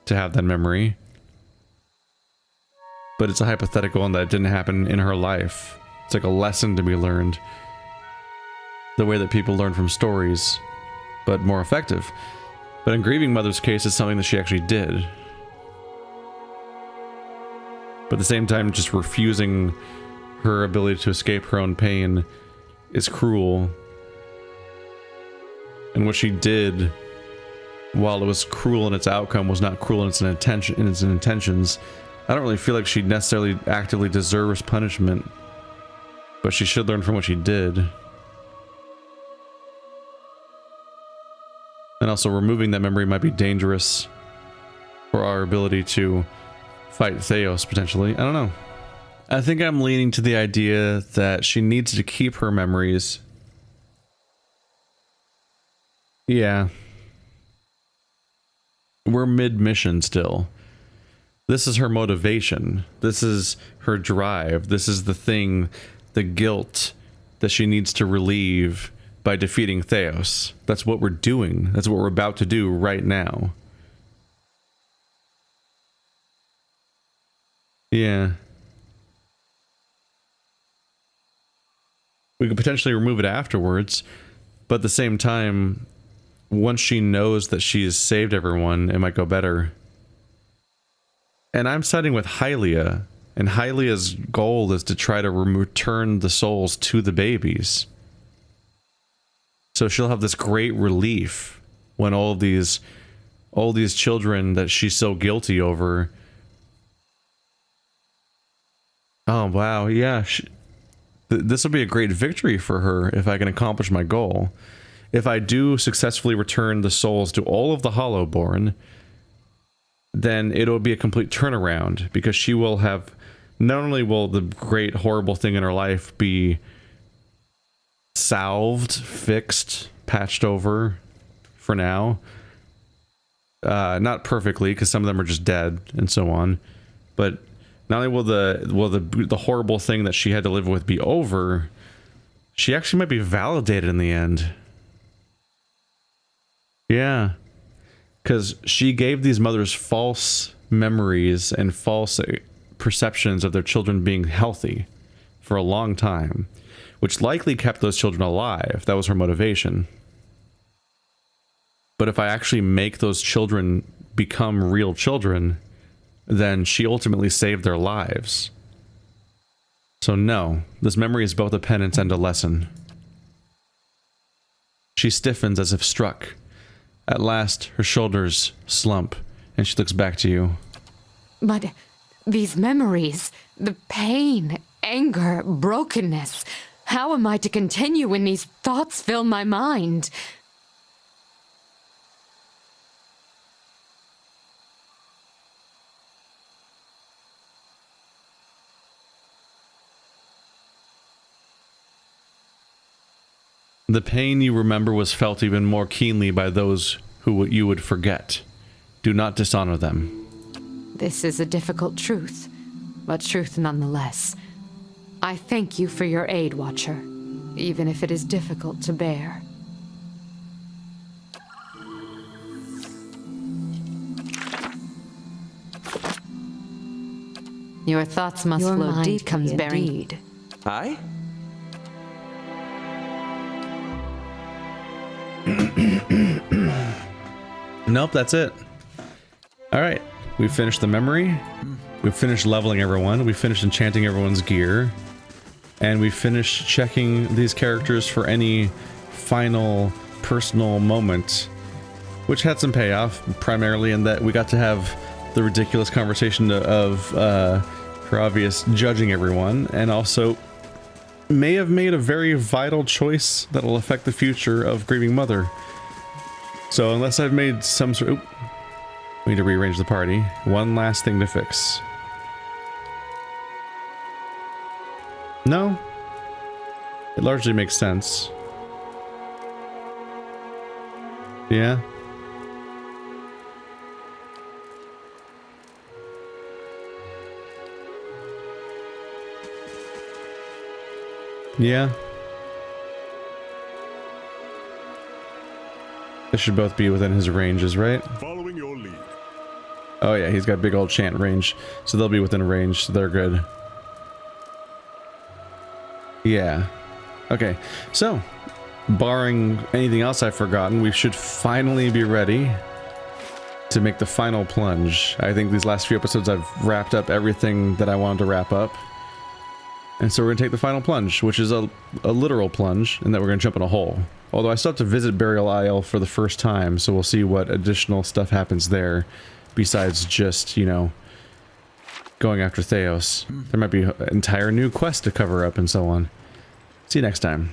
to have that memory. But it's a hypothetical and that didn't happen in her life. It's like a lesson to be learned. The way that people learn from stories, but more effective. But in Grieving Mother's case, it's something that she actually did. But at the same time, just refusing her ability to escape her own pain is cruel. And what she did, while it was cruel in its outcome, was not cruel in its intentions. I don't really feel like she necessarily actively deserves punishment, but she should learn from what she did. And also, removing that memory might be dangerous for our ability to fight Theos, potentially. I don't know. I think I'm leaning to the idea that she needs to keep her memories. Yeah. We're mid-mission still. This is her motivation. This is her drive. This is the thing, the guilt that she needs to relieve by defeating Theos. That's what we're doing. That's what we're about to do right now. Yeah. We could potentially remove it afterwards, but at the same time, once she knows that she has saved everyone, it might go better. And I'm siding with Hylia, and Hylia's goal is to try to return the souls to the babies. So she'll have this great relief when all these children that she's so guilty over. Oh wow, yeah. This will be a great victory for her if I can accomplish my goal. If I do successfully return the souls to all of the Hollowborn, then it'll be a complete turnaround, because she will have, not only will the great horrible thing in her life be salved, fixed, patched over for now, not perfectly, because some of them are just dead and so on, but not only will the horrible thing that she had to live with be over, she actually might be validated in the end. Yeah. Because she gave these mothers false memories and false perceptions of their children being healthy for a long time, which likely kept those children alive. That was her motivation. But if I actually make those children become real children, then she ultimately saved their lives. So no, this memory is both a penance and a lesson. She stiffens as if struck. At last, her shoulders slump, and she looks back to you. But these memories, the pain, anger, brokenness, how am I to continue when these thoughts fill my mind? The pain you remember was felt even more keenly by those who you would forget. Do not dishonor them. This is a difficult truth, but truth nonetheless. I thank you for your aid, Watcher, even if it is difficult to bear. Your thoughts must flow deep, comes bearing. Aye? Nope, that's it. Alright, we finished the memory. We finished leveling everyone. We finished enchanting everyone's gear. And we finished checking these characters for any final personal moment, which had some payoff, primarily in that we got to have the ridiculous conversation of her obvious judging everyone, and also may have made a very vital choice that will affect the future of Grieving Mother. So unless I've made some sort of... we need to rearrange the party. One last thing to fix. No. It largely makes sense. Yeah. Yeah. They should both be within his ranges, right? Following your lead. Oh yeah, he's got big old chant range, so they'll be within range, so they're good. Yeah. Okay, so, barring anything else I've forgotten, we should finally be ready to make the final plunge. I think these last few episodes I've wrapped up everything that I wanted to wrap up. And so we're going to take the final plunge, which is a literal plunge, and that we're going to jump in a hole. Although I still have to visit Burial Isle for the first time, so we'll see what additional stuff happens there, besides just, you know, going after Theos. There might be an entire new quest to cover up and so on. See you next time.